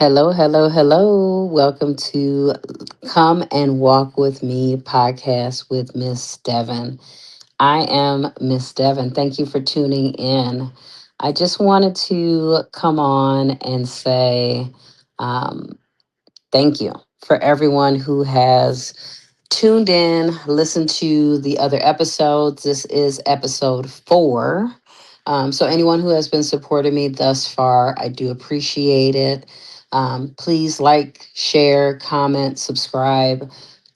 Hello, hello, hello. Welcome to Come and Walk with Me podcast with Miss Devin. I am Miss Devin. Thank you for tuning in. I just wanted to come on and say um, thank you for everyone who has tuned in, listened to the other episodes. This is episode 4. So, anyone who has been supporting me thus far, I do appreciate it. Please like, share, comment, subscribe.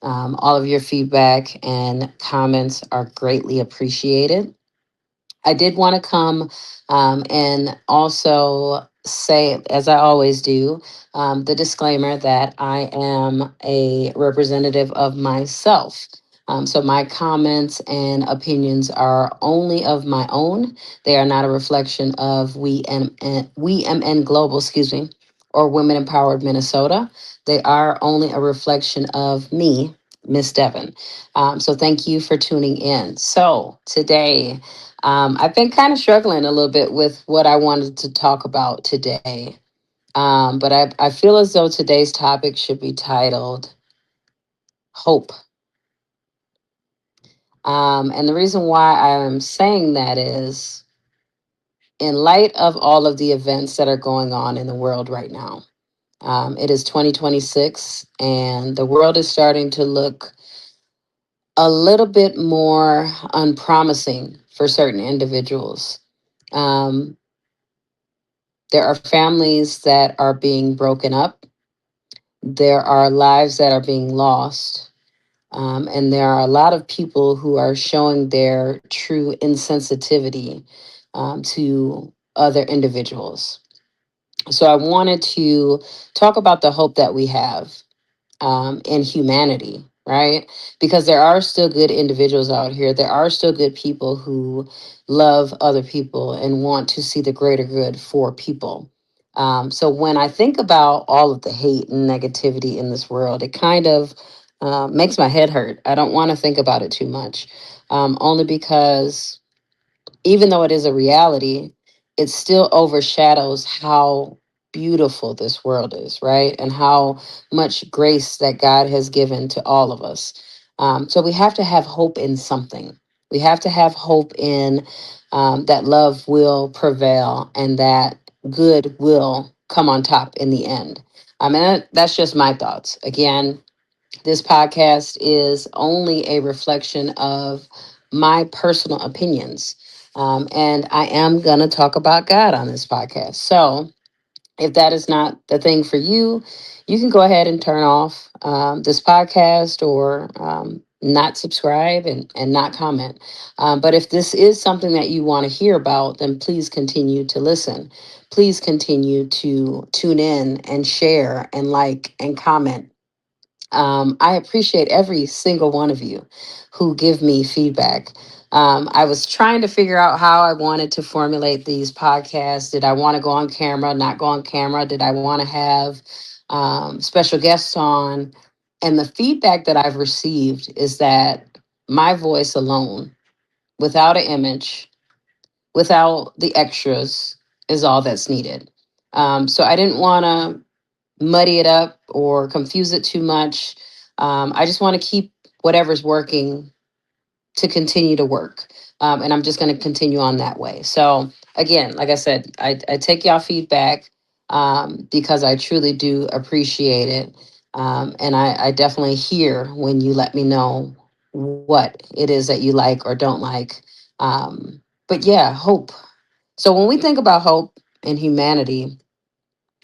All of your feedback and comments are greatly appreciated. I did want to come and also say, as I always do, the disclaimer that I am a representative of myself. So my comments and opinions are only of my own. They are not a reflection of We MN Global, excuse me, or Women Empowered Minnesota. They are only a reflection of me, Miss Devin. So thank you for tuning in. So today, I've been kind of struggling a little bit with what I wanted to talk about today. But I feel as though today's topic should be titled Hope. And the reason why I'm saying that is in light of all of the events that are going on in the world right now. It is 2026, and the world is starting to look a little bit more unpromising for certain individuals. Um, There are families that are being broken up. There are lives that are being lost. And there are a lot of people who are showing their true insensitivity to other individuals. So I wanted to talk about the hope that we have in humanity, right? Because there are still good individuals out here. There are still good people who love other people and want to see the greater good for people. So when I think about all of the hate and negativity in this world, it kind of makes my head hurt. I don't want to think about it too much, only because even though it is a reality, it still overshadows how beautiful this world is, right? And how much grace that God has given to all of us. So we have to have hope in something. We have to have hope in that love will prevail and that good will come on top in the end. And that's just my thoughts. Again, this podcast is only a reflection of my personal opinions. And I am going to talk about God on this podcast. So if that is not the thing for you, you can go ahead and turn off this podcast or not subscribe and not comment. But if this is something that you want to hear about, then please continue to listen. Please continue to tune in and share and like and comment. I appreciate every single one of you who give me feedback. I was trying to figure out how I wanted to formulate these podcasts. Did I want to go on camera, not go on camera? Did I want to have special guests on? And the feedback that I've received is that my voice alone, without an image, without the extras, is all that's needed. So I didn't want to muddy it up or confuse it too much. I just want to keep whatever's working to continue to work. And I'm just going to continue on that way. So, again, like I said, I take y'all feedback because I truly do appreciate it. And I definitely hear when you let me know what it is that you like or don't like. But yeah, hope. So, when we think about hope in humanity,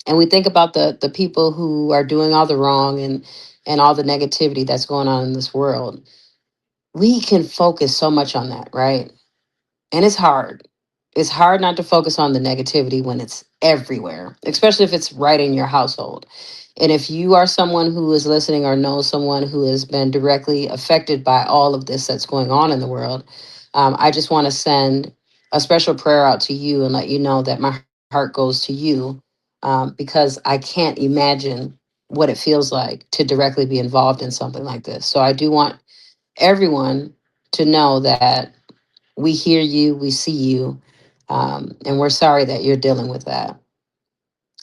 and we think about the people who are doing all the wrong and all the negativity that's going on in this world, we can focus so much on that, right? And it's hard not to focus on the negativity when it's everywhere, especially if it's right in your household. And if you are someone who is listening or knows someone who has been directly affected by all of this that's going on in the world, I just want to send a special prayer out to you and let you know that my heart goes to you, because I can't imagine what it feels like to directly be involved in something like this. So I do want everyone to know that we hear you, we see you, and we're sorry that you're dealing with that.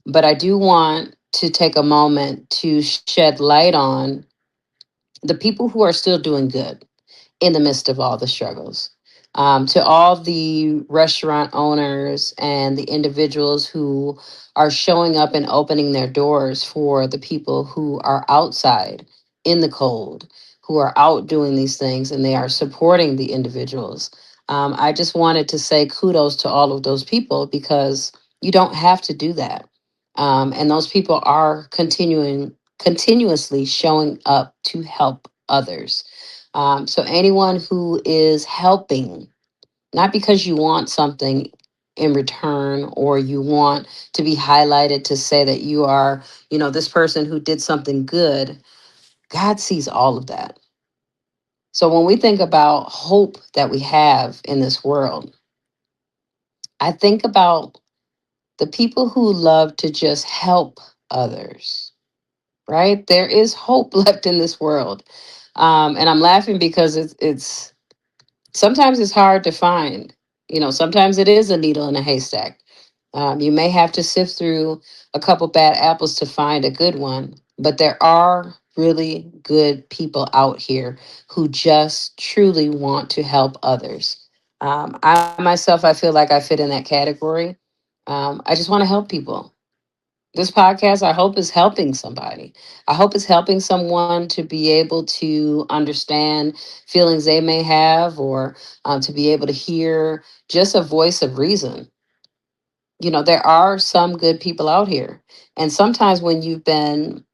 But I do want to take a moment to shed light on the people who are still doing good in the midst of all the struggles. To all the restaurant owners and the individuals who are showing up and opening their doors for the people who are outside in the cold, who are out doing these things and they are supporting the individuals. I just wanted to say kudos to all of those people because you don't have to do that. And those people are continuously showing up to help others. So anyone who is helping, not because you want something in return or you want to be highlighted to say that you are, this person who did something good, God sees all of that. So when we think about hope that we have in this world, I think about the people who love to just help others, right? There is hope left in this world. And I'm laughing because it's sometimes it's hard to find. Sometimes it is a needle in a haystack. You may have to sift through a couple bad apples to find a good one, but there are really good people out here who just truly want to help others. I myself, I feel like I fit in that category. I just want to help people. This podcast, I hope, is helping somebody. I hope it's helping someone to be able to understand feelings they may have or to be able to hear just a voice of reason. There are some good people out here. And sometimes when you've been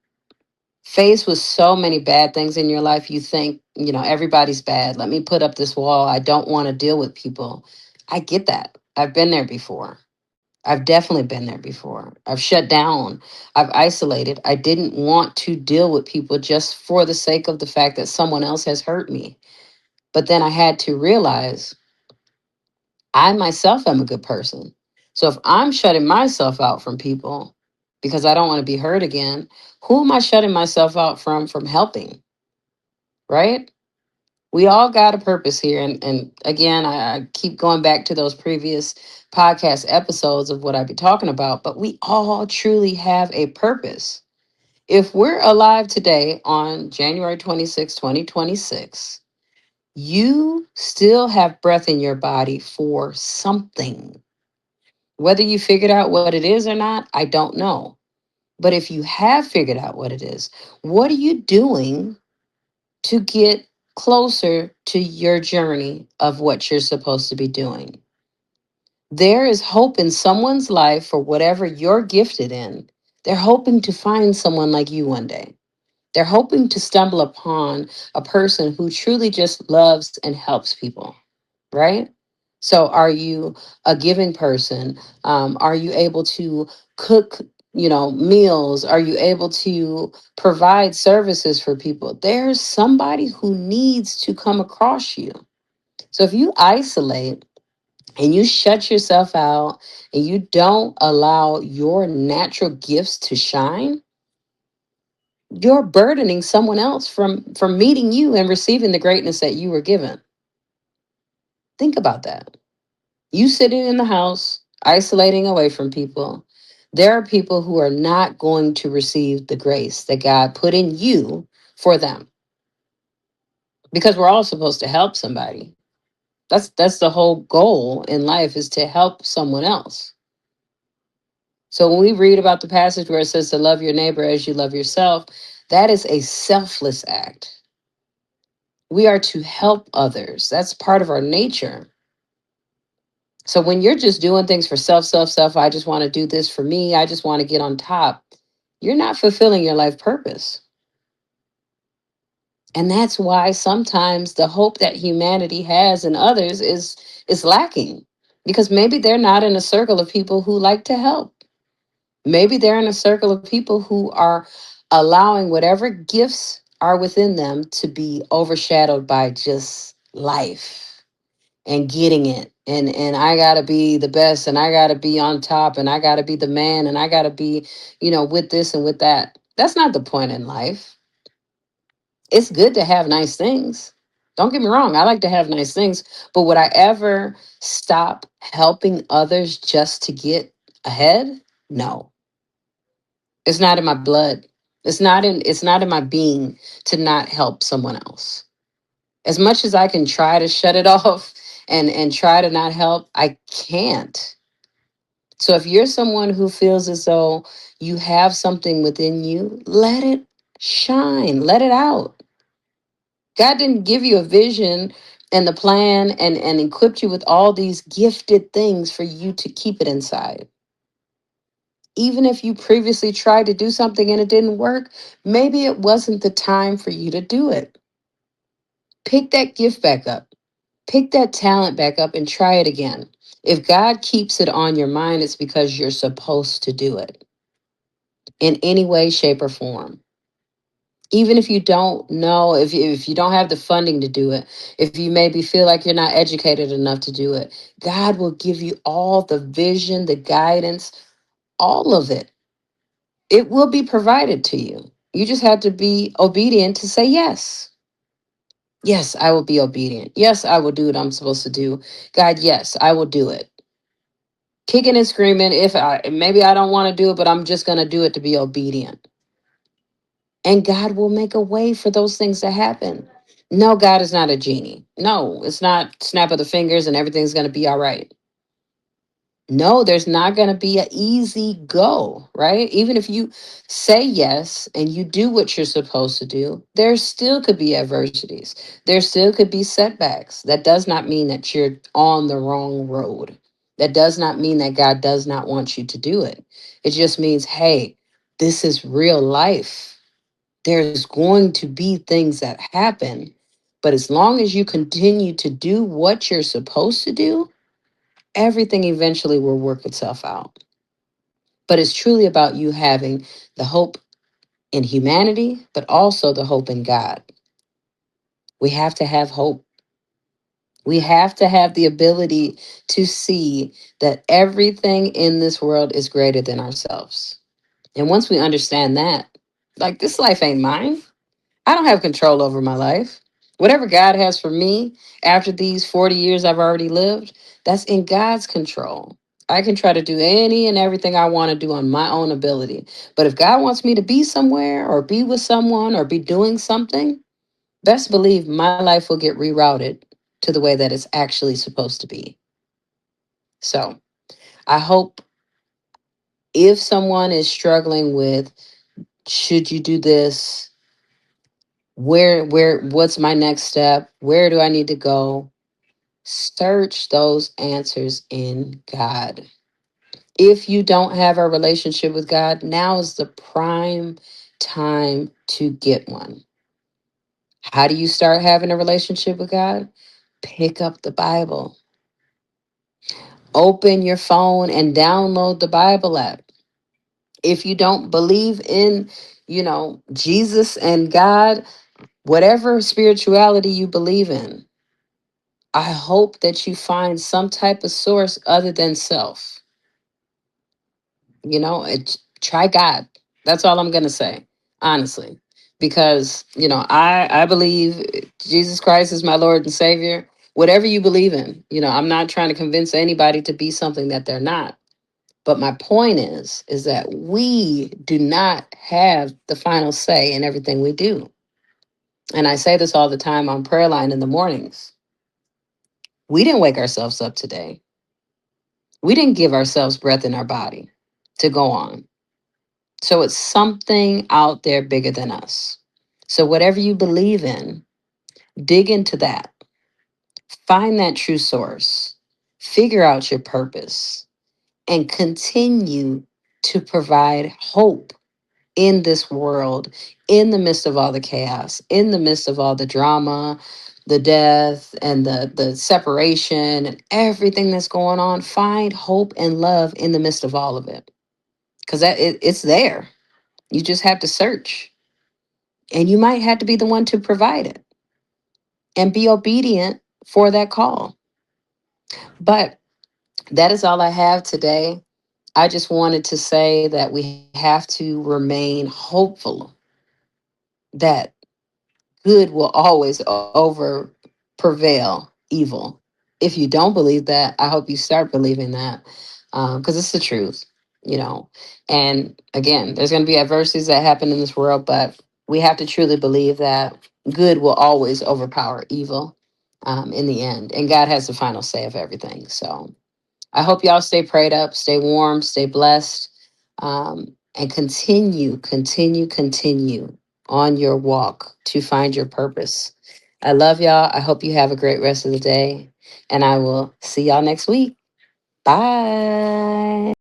faced with so many bad things in your life, you think, everybody's bad. Let me put up this wall. I don't want to deal with people. I get that. I've been there before. I've definitely been there before. I've shut down. I've isolated. I didn't want to deal with people just for the sake of the fact that someone else has hurt me. But then I had to realize I myself am a good person. So if I'm shutting myself out from people because I don't want to be hurt again, who am I shutting myself out from helping? Right? We all got a purpose here. And again, I keep going back to those previous podcast episodes of what I've been talking about, but we all truly have a purpose. If we're alive today on January 26, 2026, you still have breath in your body for something. Whether you figured out what it is or not, I don't know. But if you have figured out what it is, what are you doing to get closer to your journey of what you're supposed to be doing? There is hope in someone's life for whatever you're gifted in. They're hoping to find someone like you one day. They're hoping to stumble upon a person who truly just loves and helps people, right? So, are you a giving person? Are you able to cook, meals? Are you able to provide services for people? There's somebody who needs to come across you. So, if you isolate and you shut yourself out and you don't allow your natural gifts to shine, you're burdening someone else from meeting you and receiving the greatness that you were given. Think about that. You sitting in the house, isolating away from people. There are people who are not going to receive the grace that God put in you for them. Because we're all supposed to help somebody. That's the whole goal in life, is to help someone else. So when we read about the passage where it says to love your neighbor as you love yourself, that is a selfless act. We are to help others. That's part of our nature. So when you're just doing things for self, I just want to do this for me, I just want to get on top, you're not fulfilling your life purpose. And that's why sometimes the hope that humanity has in others is lacking, because maybe they're not in a circle of people who like to help. Maybe they're in a circle of people who are allowing whatever gifts are within them to be overshadowed by just life and getting it. And I got to be the best, and I got to be on top, and I got to be the man, and I got to be, with this and with that. That's not the point in life. It's good to have nice things. Don't get me wrong. I like to have nice things, but would I ever stop helping others just to get ahead? No. It's not in my blood. It's not in my being to not help someone else. As much as I can try to shut it off and try to not help, I can't. So if you're someone who feels as though you have something within you, let it shine, let it out. God didn't give you a vision and the plan and equipped you with all these gifted things for you to keep it inside. Even if you previously tried to do something and it didn't work, maybe it wasn't the time for you to do it. Pick that gift back up, pick that talent back up and try it again. If God keeps it on your mind, it's because you're supposed to do it in any way, shape, or form. Even if you don't know, if you don't have the funding to do it, if you maybe feel like you're not educated enough to do it, God will give you all the vision, the guidance, all of it. It will be provided to you. You just have to be obedient to say yes. Yes, I will be obedient. Yes, I will do what I'm supposed to do. God, yes, I will do it. Kicking and screaming, if I maybe I don't want to do it, but I'm just going to do it to be obedient. And God will make a way for those things to happen. No, God is not a genie. No, it's not snap of the fingers and everything's going to be all right. No, there's not going to be an easy go, right? Even if you say yes and you do what you're supposed to do, there still could be adversities. There still could be setbacks. That does not mean that you're on the wrong road. That does not mean that God does not want you to do it. It just means, hey, this is real life. There's going to be things that happen. But as long as you continue to do what you're supposed to do, everything eventually will work itself out. But it's truly about you having the hope in humanity, but also the hope in God. We have to have hope. We have to have the ability to see that everything in this world is greater than ourselves. And once we understand that, like this life ain't mine. I don't have control over my life. Whatever God has for me after these 40 years I've already lived, that's in God's control. I can try to do any and everything I want to do on my own ability. But if God wants me to be somewhere or be with someone or be doing something, best believe my life will get rerouted to the way that it's actually supposed to be. So I hope if someone is struggling with, should you do this? What's my next step? Where do I need to go? Search those answers in God. If you don't have a relationship with God, now is the prime time to get one. How do you start having a relationship with God? Pick up the Bible. Open your phone and download the Bible app. If you don't believe in, Jesus and God, whatever spirituality you believe in, I hope that you find some type of source other than self. Try God. That's all I'm gonna say, honestly, because I believe Jesus Christ is my Lord and Savior. Whatever you believe in, I'm not trying to convince anybody to be something that they're not. But my point is that we do not have the final say in everything we do. And I say this all the time on prayer line in the mornings. We didn't wake ourselves up today. We didn't give ourselves breath in our body to go on. So it's something out there bigger than us. So whatever you believe in, dig into that. Find that true source. Figure out your purpose and continue to provide hope in this world, in the midst of all the chaos, in the midst of all the drama, the death, and the separation, and everything that's going on. Find hope and love in the midst of all of it, because it's there. You just have to search, and you might have to be the one to provide it and be obedient for that call. But that is all I have today. I just wanted to say that we have to remain hopeful that good will always over prevail evil. If you don't believe that, I hope you start believing that, because it's the truth. you know. And again, there's going to be adversities that happen in this world, but we have to truly believe that good will always overpower evil in the end. And God has the final say of everything. So I hope y'all stay prayed up, stay warm, stay blessed, and continue on your walk to find your purpose. I love y'all. I hope you have a great rest of the day, and I will see y'all next week. Bye.